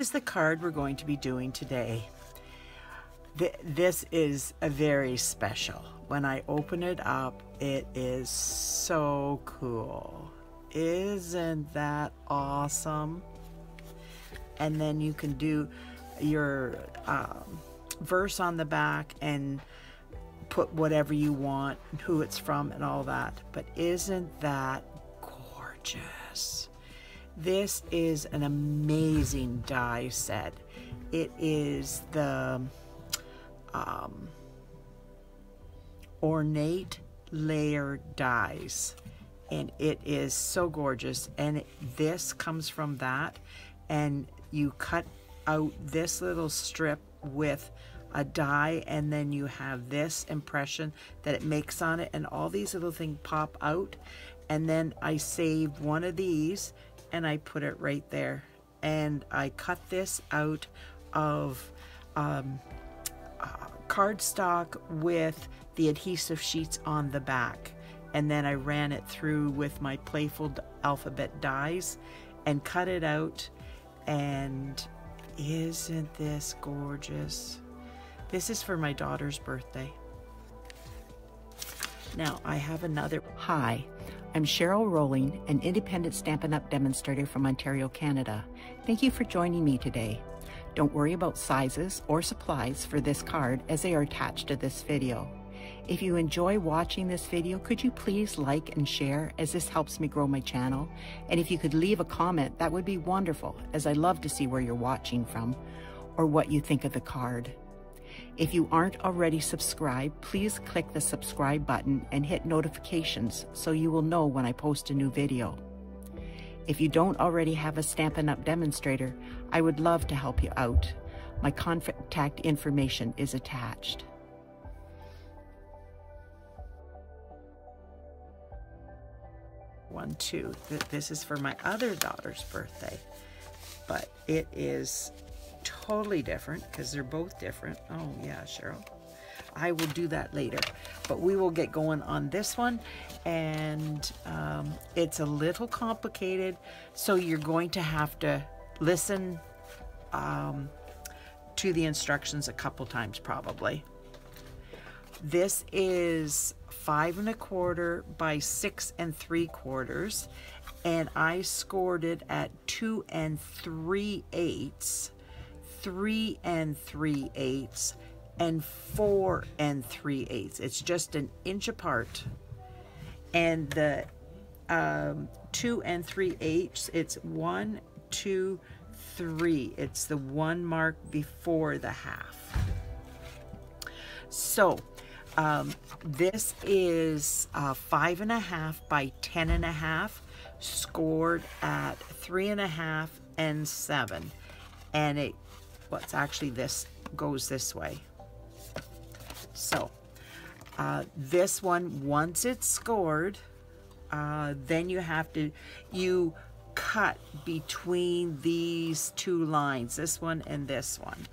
This is the card we're going to be doing today. This is a very special. When I open it up, it is so cool. Isn't that awesome? And then you can do your verse on the back and put whatever you want, who it's from and all that. But isn't that gorgeous? This is an amazing die set. It is the Ornate layer dies, and it is so gorgeous. And this comes from that, and you cut out this little strip with a die, and then you have this impression that it makes on it, and all these little things pop out. And then I saved one of these and I put it right there, and I cut this out of cardstock with the adhesive sheets on the back, and then I ran it through with my Playful Alphabet dies and cut it out. And isn't this gorgeous? This is for my daughter's birthday. Now I have another. Hi, I'm Cheryl Rowling, an independent Stampin' Up! Demonstrator from Ontario, Canada. Thank you for joining me today. Don't worry about sizes or supplies for this card, as they are attached to this video. If you enjoy watching this video, could you please like and share, as this helps me grow my channel? And if you could leave a comment, that would be wonderful, as I love to see where you're watching from or what you think of the card. If you aren't already subscribed, please click the subscribe button and hit notifications so you will know when I post a new video. If you don't already have a Stampin' Up! Demonstrator, I would love to help you out. My contact information is attached. One, two. This is for my other daughter's birthday, but it is totally different because they're both different. Oh yeah, Cheryl. I will do that later, but we will get going on this one. And it's a little complicated, so you're going to have to listen to the instructions a couple times probably. This is 5 1/4 by 6 3/4, and I scored it at 2 3/8, 3 3/8, and 4 3/8. It's just an inch apart. And the 2 3/8, it's 1, 2, 3. It's the one mark before the half. So this is 5 1/2 by 10 1/2, scored at 3 1/2 and 7. And it's actually this goes this way. So this one, once it's scored, then you cut between these two lines, this one and this one.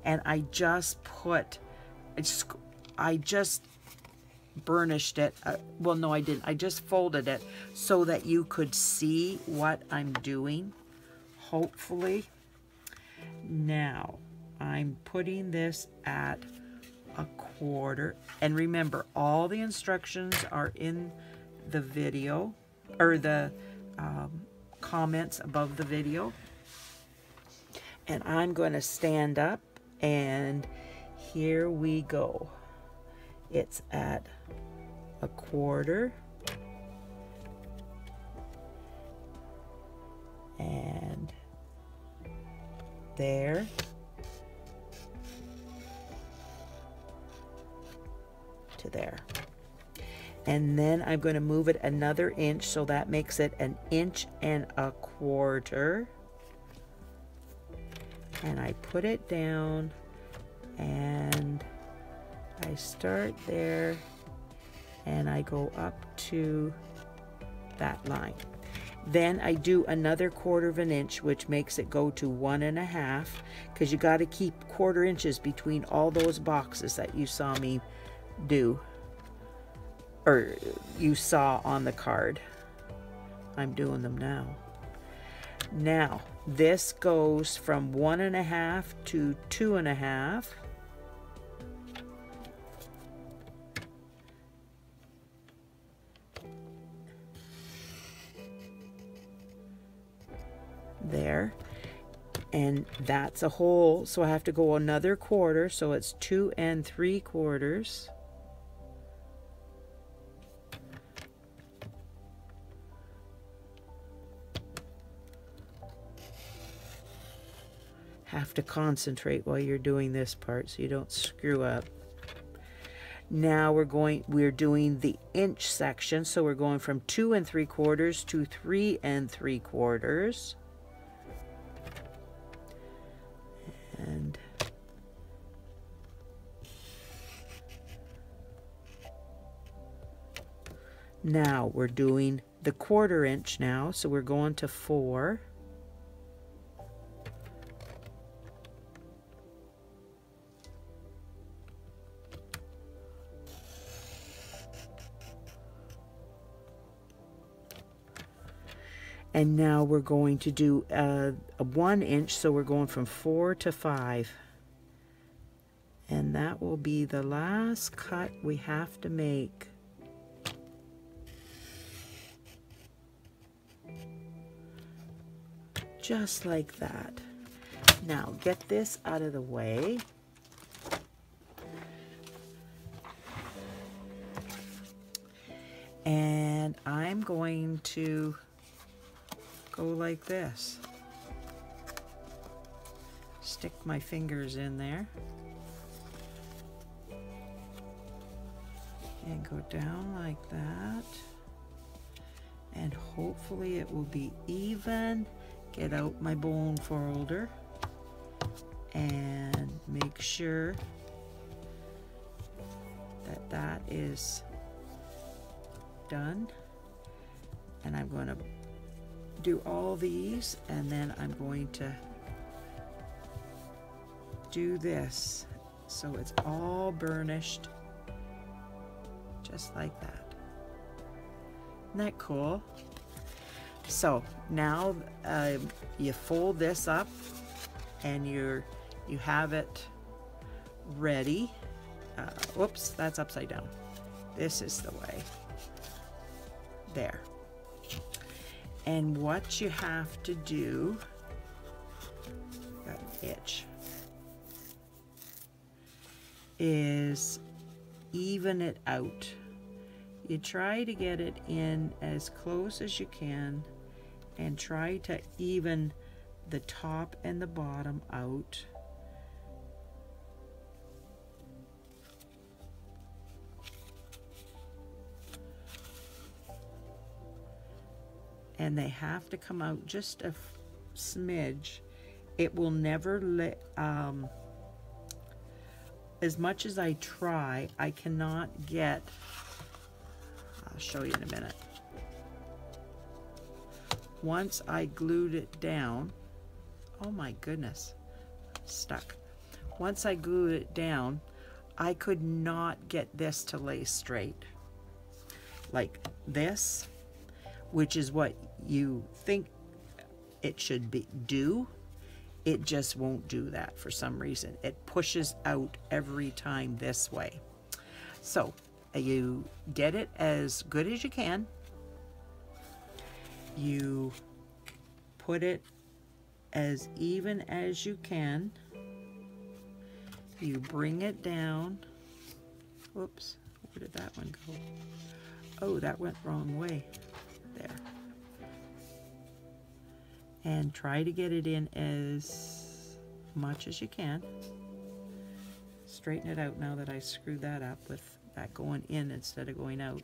And I just burnished it. Well, no, I didn't. I just folded it so that you could see what I'm doing, hopefully. Now, I'm putting this at 1/4. And remember, all the instructions are in the video, or the comments above the video. And I'm going to stand up, and here we go. It's at 1/4. And there. To there. And then I'm going to move it another inch, so that makes it 1 1/4. And I put it down, and I start there, and I go up to that line. Then I do another 1/4 inch, which makes it go to 1 1/2, because you got to keep 1/4 inches between all those boxes that you saw me do, or you saw on the card. I'm doing them now. Now, this goes from 1.5 to 2.5. There. And that's a hole, so I have to go another quarter, so it's 2 3/4. Have to concentrate while you're doing this part so you don't screw up. Now we're doing the inch section, so we're going from 2 3/4 to 3 3/4. And now we're doing the 1/4 inch now, so we're going to 4. And now we're going to do a 1 inch, so we're going from 4 to 5. And that will be the last cut we have to make. Just like that. Now get this out of the way. And I'm going to go like this. Stick my fingers in there. And go down like that. And hopefully it will be even. Get out my bone folder. And make sure that that is done. And I'm going to do all these, and then I'm going to do this so it's all burnished just like that. Isn't that cool? So now you fold this up and you have it ready. Oops, that's upside down. This is the way. There. And what you have to do, got an itch, is even it out. You try to get it in as close as you can and try to even the top and the bottom out. And they have to come out just a smidge. It will never let, as much as I try, I cannot get, I'll show you in a minute. Once I glued it down, oh my goodness, stuck. Once I glued it down, I could not get this to lay straight. Like this, which is what you think it should do, it just won't do that for some reason. It pushes out every time this way. So you get it as good as you can. You put it as even as you can. You bring it down. Whoops, where did that one go? Oh, that went wrong way. There. And try to get it in as much as you can. Straighten it out now that I screwed that up with that going in instead of going out.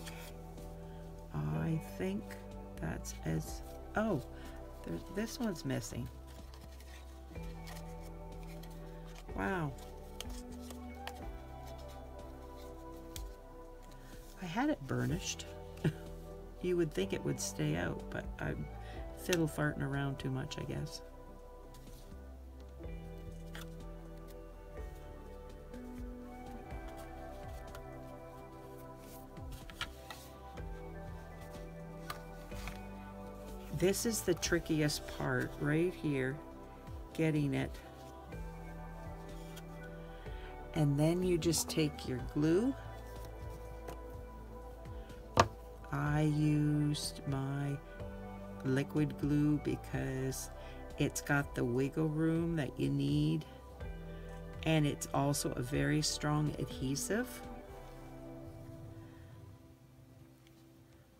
Okay. I think that's as, oh, this one's missing. Wow. I had it burnished. You would think it would stay out, but I'm fiddle farting around too much, I guess. this is the trickiest part right here, getting it. And then you just take your glue. I used my liquid glue because it's got the wiggle room that you need, and it's also a very strong adhesive.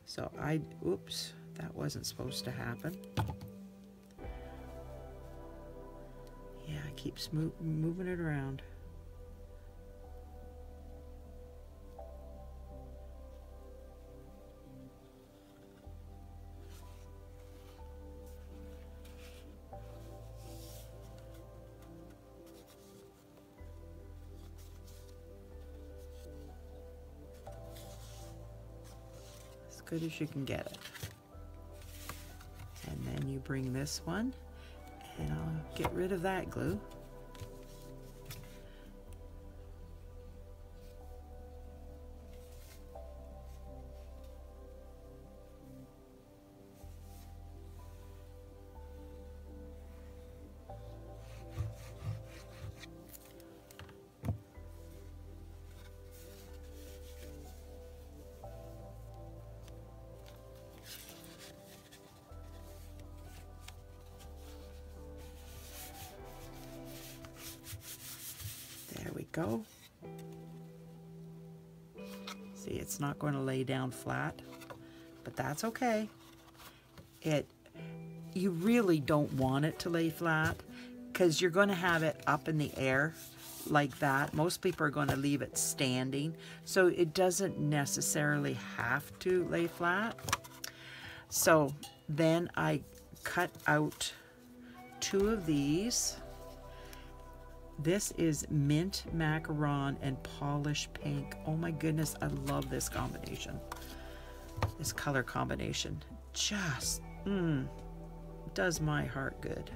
So oops, that wasn't supposed to happen. Yeah, it keeps moving it around. Good as you can get it. And then you bring this one, and I'll get rid of that glue. There we go. See, it's not going to lay down flat, but that's okay. You really don't want it to lay flat because you're going to have it up in the air like that. Most people are going to leave it standing, so it doesn't necessarily have to lay flat. So then I cut out 2 of these. This is Mint Macaron and Polish Pink. Oh my goodness, I love this combination. This color combination just does my heart good.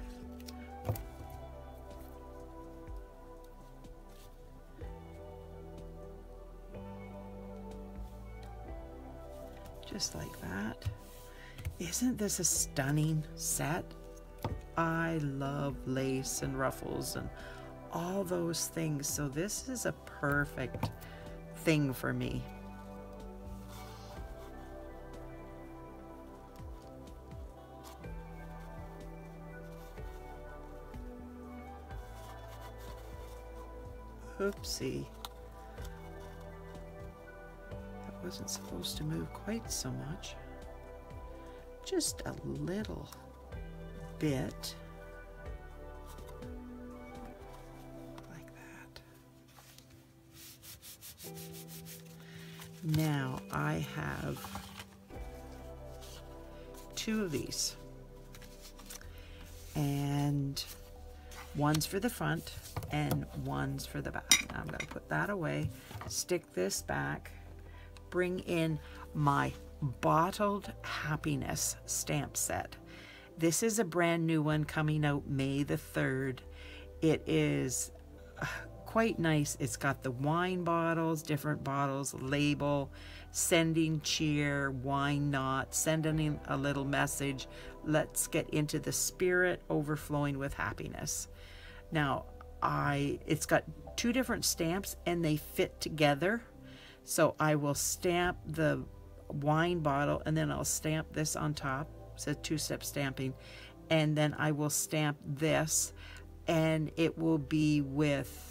Just like that. Isn't this a stunning set? I love lace and ruffles and all those things, so this is a perfect thing for me. Oopsie. That wasn't supposed to move quite so much. Just a little bit. Now I have 2 of these, and one's for the front and one's for the back. Now I'm going to put that away, stick this back, bring in my Bottled Happiness stamp set. This is a brand new one coming out May the 3rd. It is quite nice. It's got the wine bottles, different bottles, label, sending cheer, wine not, sending a little message. Let's get into the spirit, overflowing with happiness. Now, it's got 2 different stamps and they fit together. So I will stamp the wine bottle and then I'll stamp this on top. It's a 2-step stamping. And then I will stamp this, and it will be with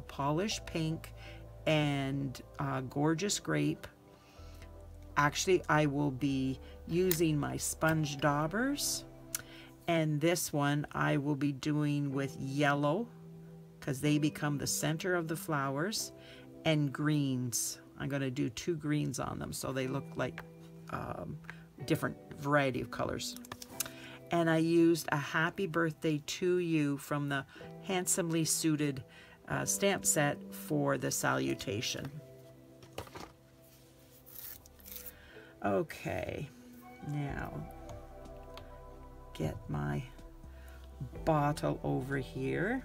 Polish Pink and Gorgeous Grape. Actually, I will be using my sponge daubers, and this one I will be doing with yellow because they become the center of the flowers, and greens. I'm going to do 2 greens on them so they look like different variety of colors. And I used a Happy Birthday to You from the Handsomely Suited stamp set for the salutation. Okay, now get my bottle over here,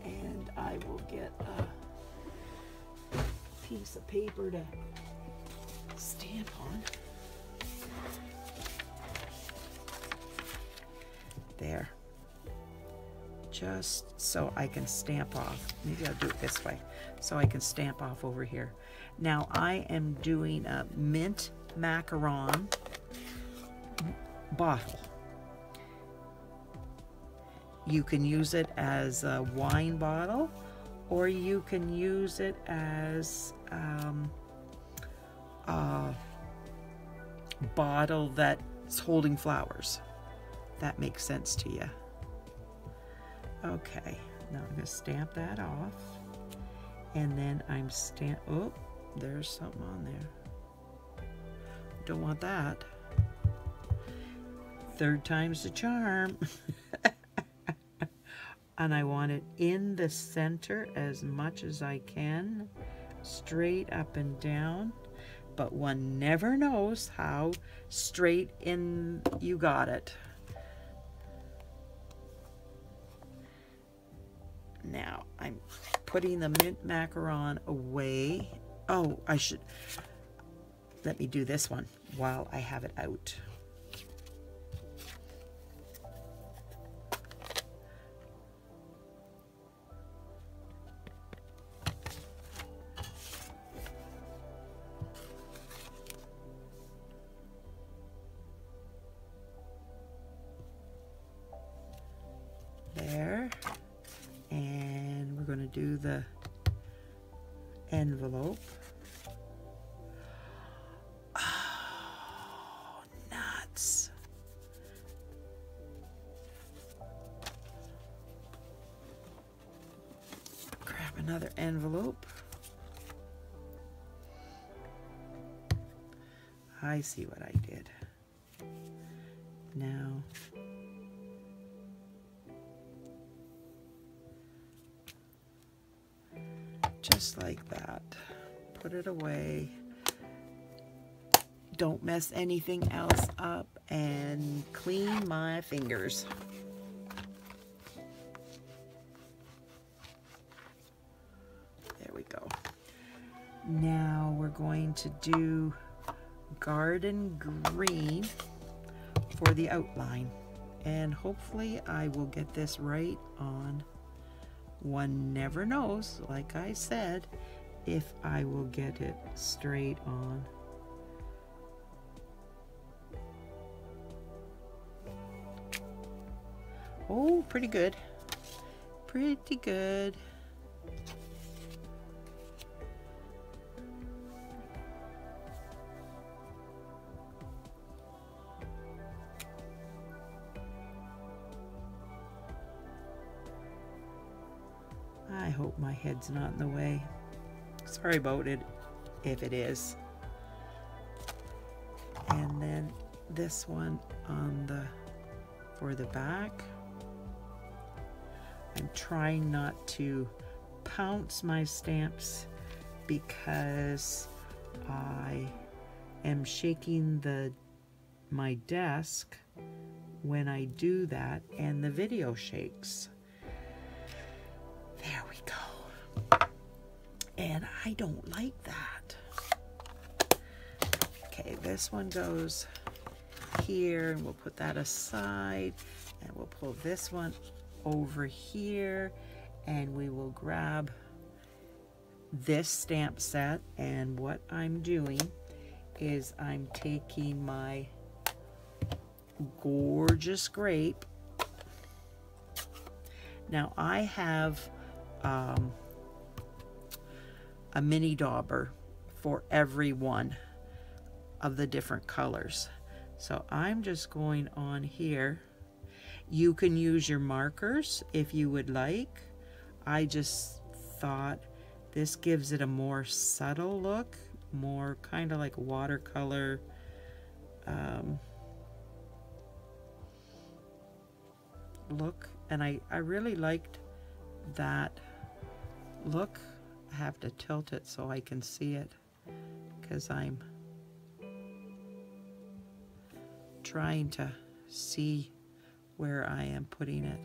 and I will get a piece of paper to stamp on. there. Just so I can stamp off. Maybe I'll do it this way so I can stamp off over here. Now I am doing a Mint Macaron bottle. You can use it as a wine bottle, or you can use it as a bottle that's holding flowers. That makes sense to you. Okay, now I'm going to stamp that off, and then I'm oh, there's something on there. Don't want that. Third time's the charm. And I want it in the center as much as I can, straight up and down, but one never knows how straight in you got it. Now I'm putting the Mint Macaron away. Oh, let me do this one while I have it out. There. And we're going to do the envelope. Oh, nuts. Grab another envelope. I see what I did. Now, just like that, put it away. Don't mess anything else up, and clean my fingers. There we go. Now we're going to do garden green for the outline, and hopefully I will get this right on. One never knows, like I said, if I will get it straight on. Oh, pretty good. Pretty good. I hope my head's not in the way. Sorry about it if it is. And then this one on for the back. I'm trying not to pounce my stamps because I am shaking my desk when I do that, and the video shakes. There we go. And I don't like that. Okay, this one goes here, and we'll put that aside, and we'll pull this one over here, and we will grab this stamp set. And what I'm doing is I'm taking my gorgeous grape. Now I have a mini dauber for every one of the different colors. So I'm just going on here. You can use your markers if you would like. I just thought this gives it a more subtle look, more kind of like watercolor look, and I really liked that look. I have to tilt it so I can see it because I'm trying to see where I am putting it.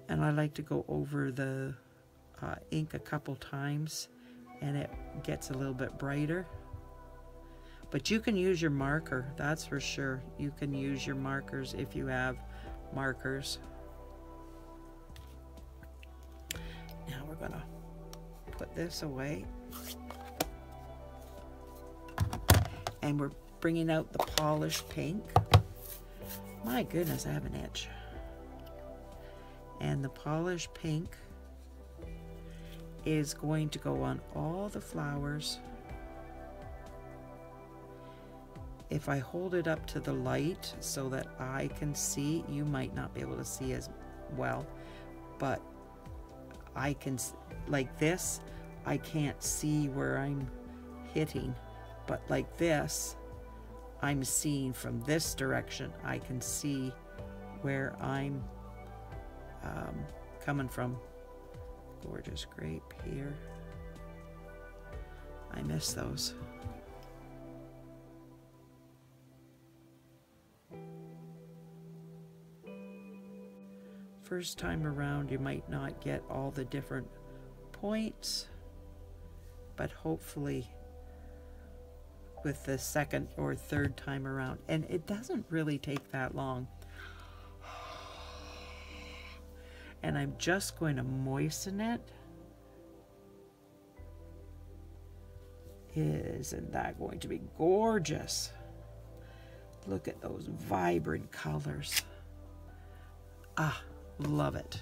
And I like to go over the ink a couple times and it gets a little bit brighter. But you can use your marker, that's for sure. You can use your markers if you have markers. Now we're gonna put this away. And we're bringing out the polished pink. My goodness, I have an itch. And the polished pink is going to go on all the flowers. If I hold it up to the light so that I can see, you might not be able to see as well, but I can, like this, I can't see where I'm hitting, but like this, I'm seeing from this direction. I can see where I'm coming from. Gorgeous grape here. I miss those. First time around, you might not get all the different points, but hopefully with the second or third time around, and it doesn't really take that long. And I'm just going to moisten it. Isn't that going to be gorgeous? Look at those vibrant colors. Ah, love it.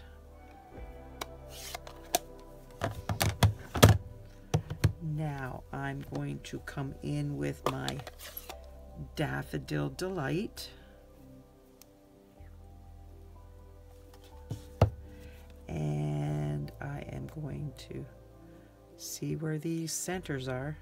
Now I'm going to come in with my Daffodil Delight. And I am going to see where these centers are.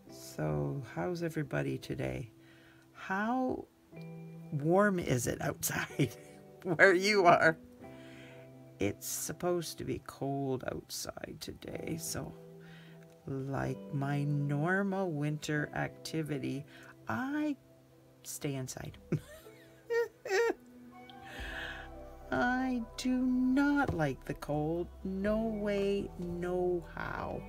So, how's everybody today? How warm is it outside where you are? It's supposed to be cold outside today, so like my normal winter activity, I stay inside. I do not like the cold. No way, no how.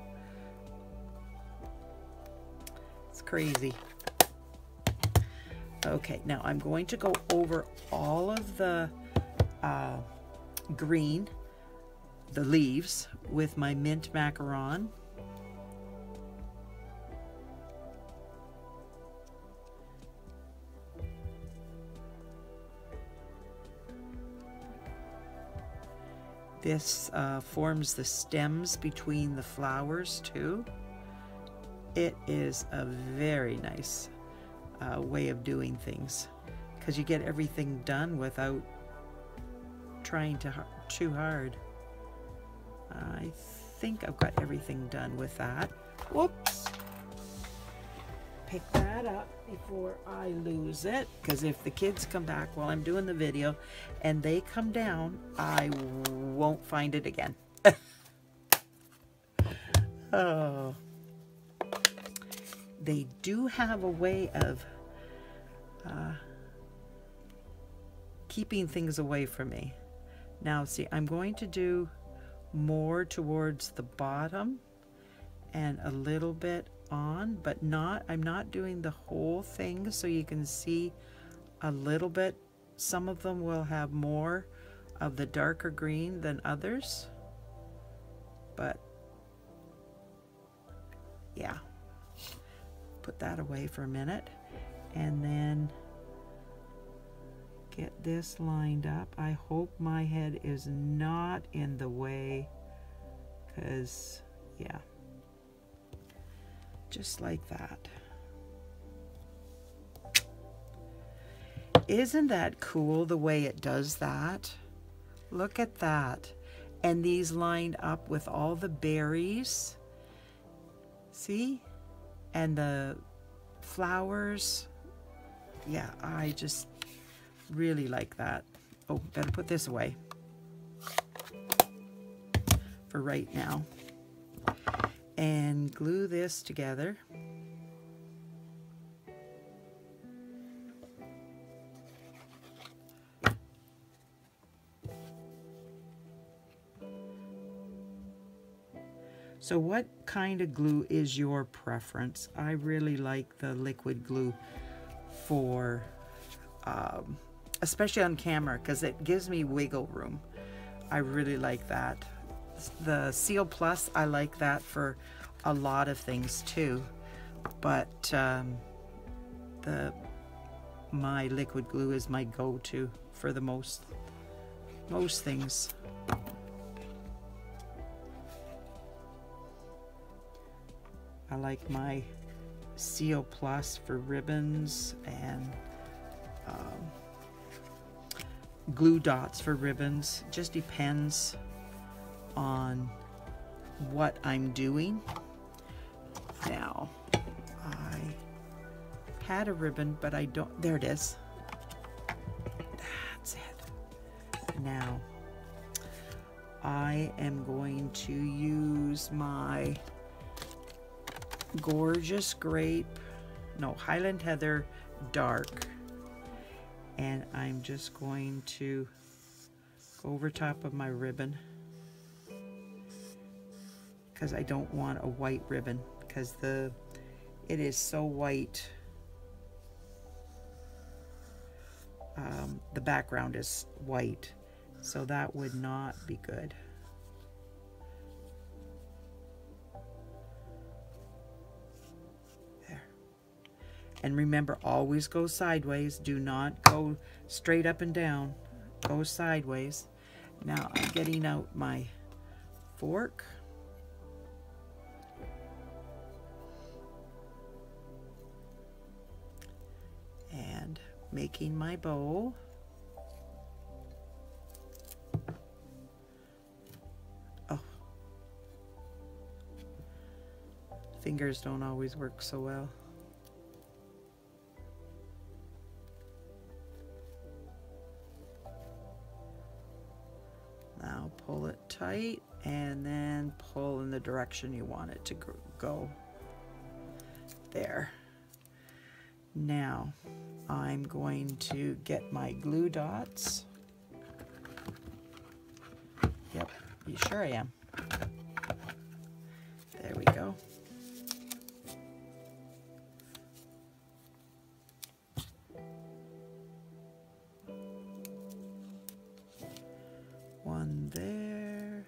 It's crazy. Okay, now I'm going to go over all of the green, the leaves, with my Mint Macaron. This forms the stems between the flowers too. It is a very nice way of doing things, because you get everything done without trying too hard. I think I've got everything done with that. Whoops! Pick that up before I lose it, because if the kids come back while I'm doing the video and they come down, I won't find it again. Oh. They do have a way of keeping things away from me. Now, see, I'm going to do more towards the bottom and a little bit on, but I'm not doing the whole thing, so you can see a little bit. Some of them will have more of the darker green than others, but yeah. Put that away for a minute and then get this lined up. I hope my head is not in the way, because yeah, just like that. Isn't that cool the way it does that? Look at that. And these lined up with all the berries. See? And the flowers. Yeah, I just really like that. Oh, better put this away. for right now. And glue this together. So what kind of glue is your preference? I really like the liquid glue for, especially on camera, because it gives me wiggle room. I really like that. The Seal Plus, I like that for a lot of things too, but my liquid glue is my go-to for the most things. I like my Seal Plus for ribbons and glue dots for ribbons. Just depends on what I'm doing. Now, I had a ribbon, but I don't, there it is. That's it. Now, I am going to use my gorgeous Grape, no, Highland Heather Dark, and I'm just going to go over top of my ribbon, because I don't want a white ribbon, because it is so white. The background is white, so that would not be good. And remember, always go sideways. Do not go straight up and down. Go sideways. Now I'm getting out my fork. And making my bow. Oh. Fingers don't always work so well. Now pull it tight and then pull in the direction you want it to go. There. Now I'm going to get my glue dots. Yep, you sure I am. There we go. One there,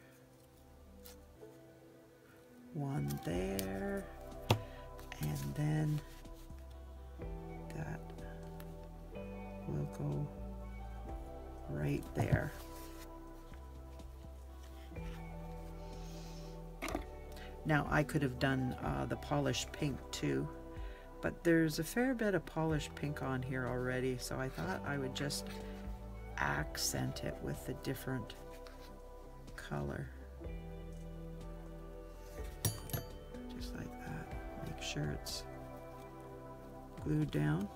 one there, and then that will go right there. Now I could have done the polished pink too, but there's a fair bit of polished pink on here already, so I thought I would just accent it with a different color. Just like that. Make sure it's glued down.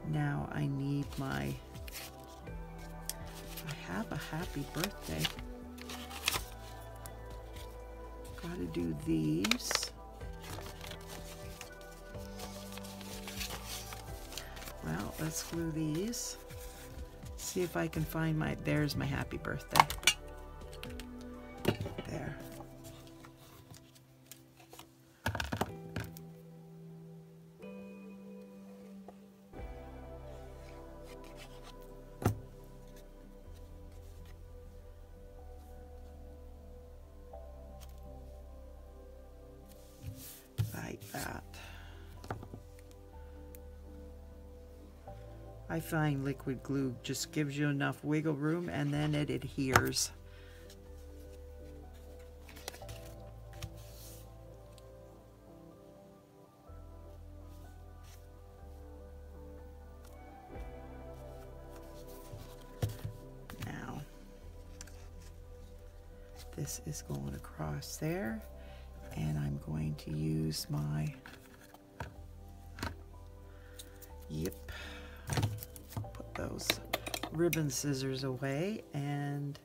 Now I need I have a happy birthday. Gotta do these. Well, let's glue these. See if I can find there's my happy birthday. There. Like that. I find liquid glue just gives you enough wiggle room and then it adheres. Now, this is going across there, and I'm going to use my, yep, those ribbon scissors away and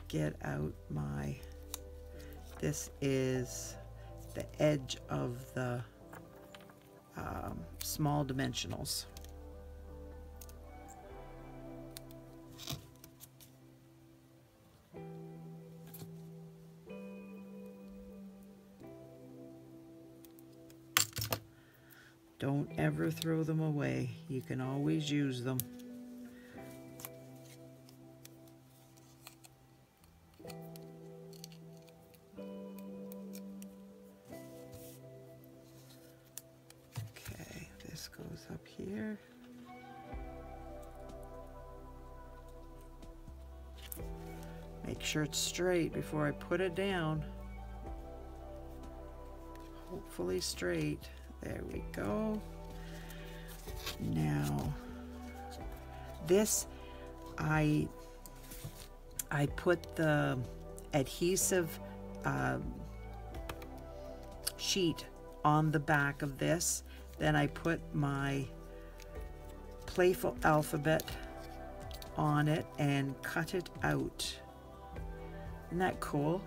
get out my, this is the edge of the small dimensionals. Don't ever throw them away. You can always use them. Okay, this goes up here. Make sure it's straight before I put it down. Hopefully straight. There we go. Now, this, I put the adhesive sheet on the back of this. Then I put my Playful Alphabet on it and cut it out. Isn't that cool?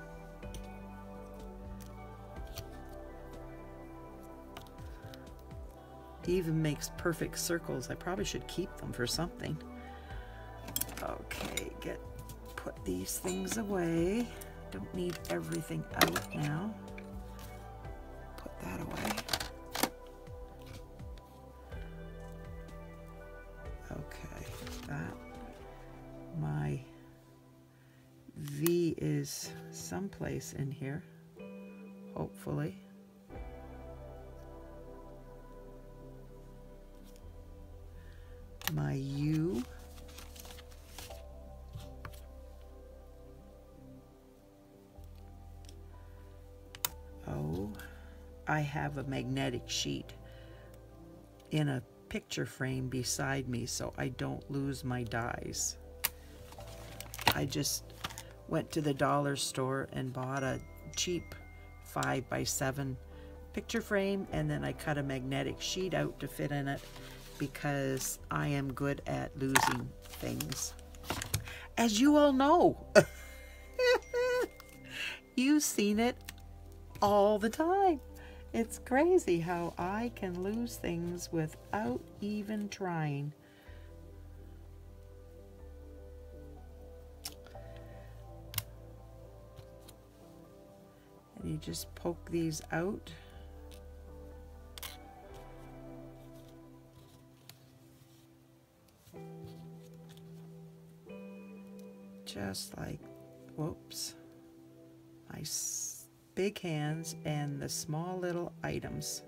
Even makes perfect circles. I probably should keep them for something. Okay, put these things away. Don't need everything out now. Put that away. Okay, that, my V is someplace in here, hopefully. My U. Oh, I have a magnetic sheet in a picture frame beside me so I don't lose my dies. I just went to the dollar store and bought a cheap 5x7 picture frame, and then I cut a magnetic sheet out to fit in it, because I am good at losing things, as you all know. You've seen it all the time. It's crazy how I can lose things without even trying. And you just poke these out. Just like, whoops, my big hands and the small little items.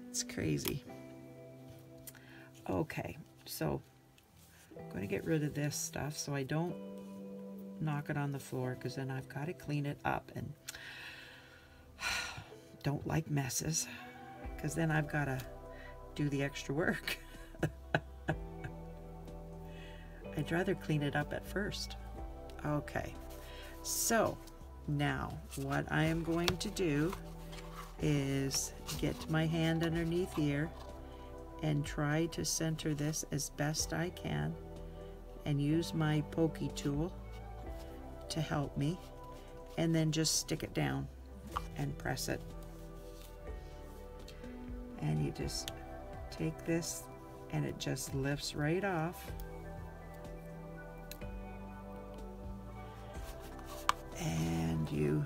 It's crazy. Okay, so I'm going to get rid of this stuff so I don't knock it on the floor, because then I've got to clean it up, and don't like messes, because then I've got to do the extra work. I'd rather clean it up at first. Okay, so now what I am going to do is get my hand underneath here and try to center this as best I can, and use my pokey tool to help me, and then just stick it down and press it. And you just take this and it just lifts right off. And you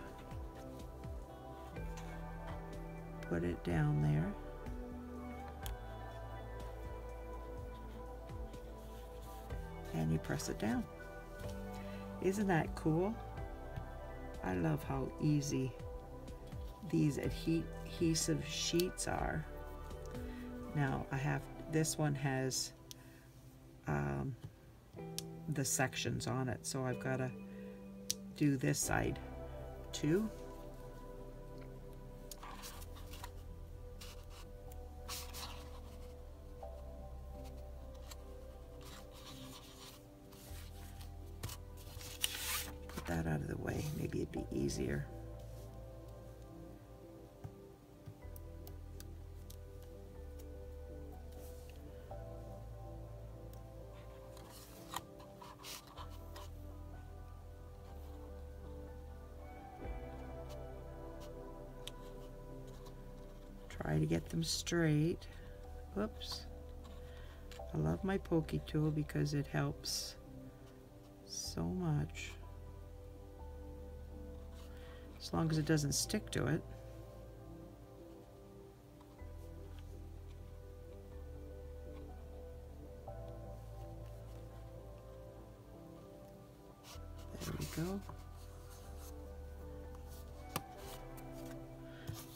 put it down there. And you press it down. Isn't that cool? I love how easy these adhesive sheets are. Now I have, this one has the sections on it, so I've got to do this side too. Put that out of the way, maybe it'd be easier. Try to get them straight. Whoops. I love my pokey tool because it helps so much. As long as it doesn't stick to it. There we go.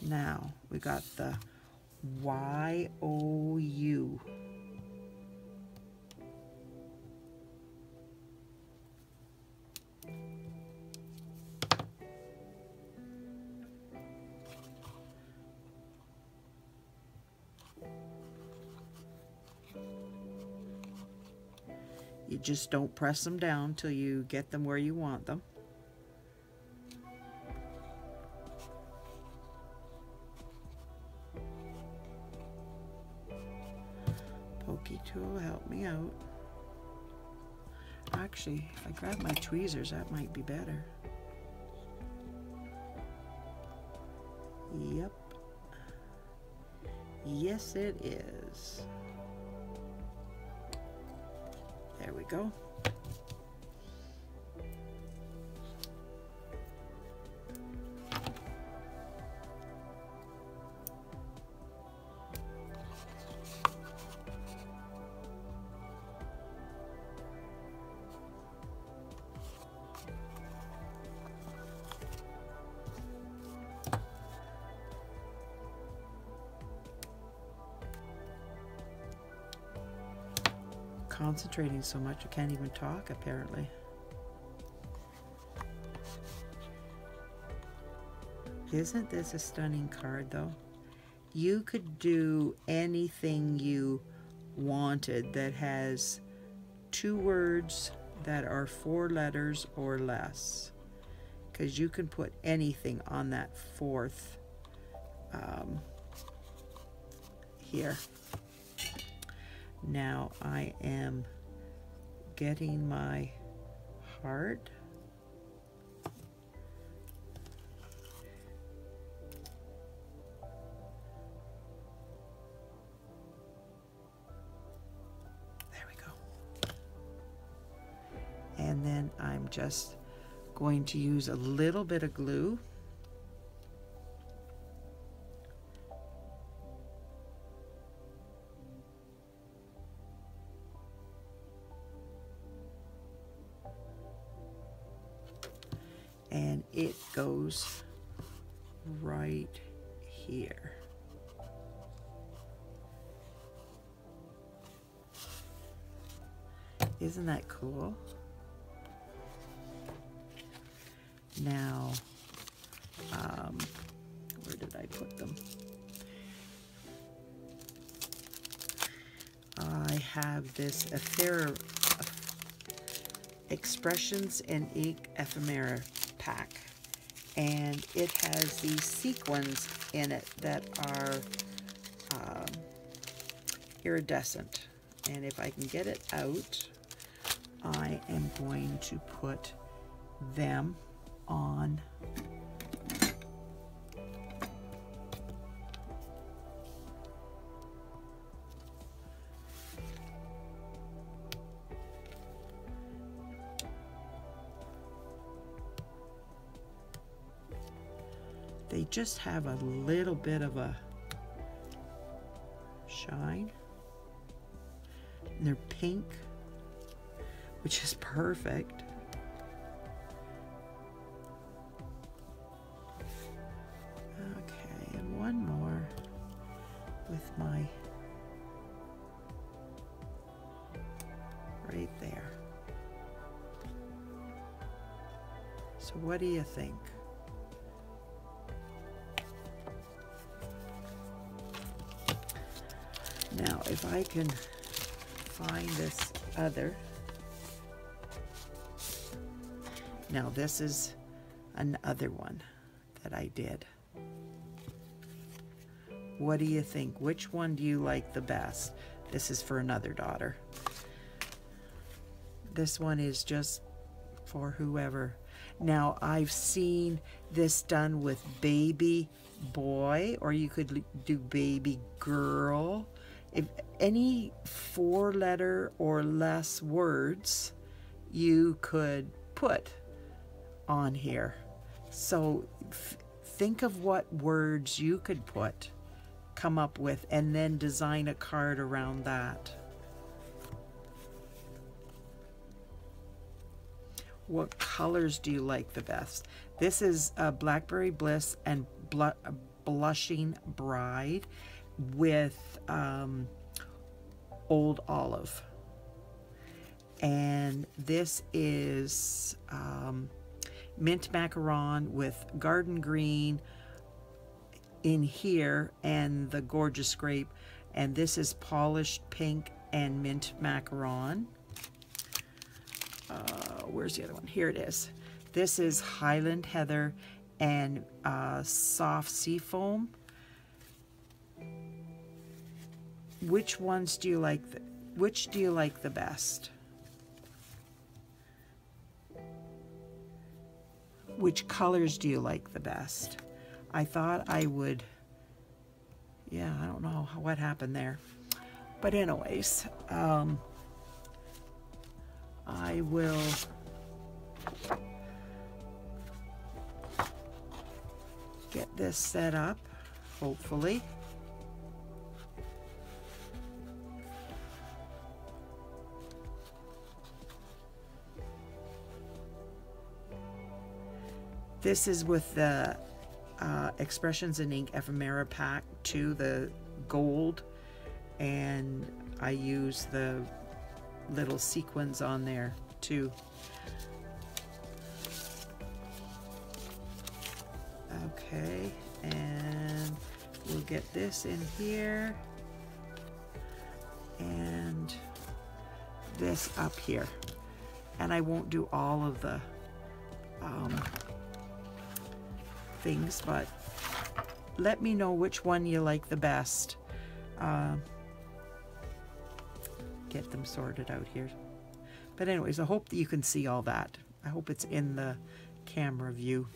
Now we got the Y-O-U. You just don't press them down till you get them where you want them. Pokey tool, help me out. Actually, if I grab my tweezers, that might be better. Yep. Yes, it is. There we go. Concentrating so much I can't even talk, apparently. Isn't this a stunning card, though? You could do anything you wanted that has 2 words that are 4 letters or less, because you can put anything on that 4th here. Now I am getting my heart. There we go. And then I'm just going to use a little bit of glue. And it goes right here. Isn't that cool? Now, where did I put them? I have this Expressions and Ink Ephemera pack, and it has these sequins in it that are iridescent, and if I can get it out, I am going to put them on they just have a little bit of a shine, and they're pink, which is perfect. Okay, and one more with my right there. So what do you think? Now, if I can find this other. Now, this is another one that I did. What do you think? Which one do you like the best? This is for another daughter. This one is just for whoever. Now, I've seen this done with baby boy, or you could do baby girl. If any 4-letter or less words you could put on here. So think of what words you could come up with, and then design a card around that. What colors do you like the best? This is Blackberry Bliss and Blushing Bride with Old Olive. And this is Mint Macaron with Garden Green in here and the Gorgeous Grape. And this is Polished Pink and Mint Macaron. Where's the other one? Here it is. This is Highland Heather and Soft Seafoam. Which ones do you like? Which do you like the best? Which colors do you like the best? I thought I would, yeah, I don't know what happened there. But anyways, I will get this set up, hopefully. This is with the Expressions in Ink Ephemera Pack 2, the gold, and I use the little sequins on there too. Okay, and we'll get this in here and this up here. And I won't do all of the things, but let me know which one you like the best. Get them sorted out here. But anyways, I hope that you can see all that. I hope it's in the camera view.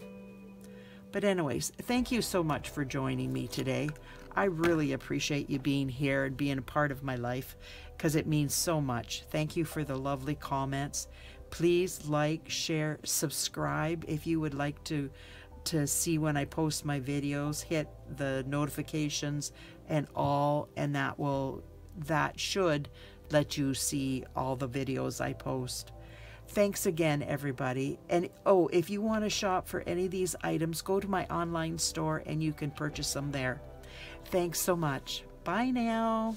But anyways, thank you so much for joining me today. I really appreciate you being here and being a part of my life, because it means so much. Thank you for the lovely comments. Please like, share, subscribe if you would like to see when I post my videos. Hit the notifications and all, and that should let you see all the videos I post. Thanks again, everybody. And oh, if you want to shop for any of these items, go to my online store and you can purchase them there. Thanks so much. Bye now.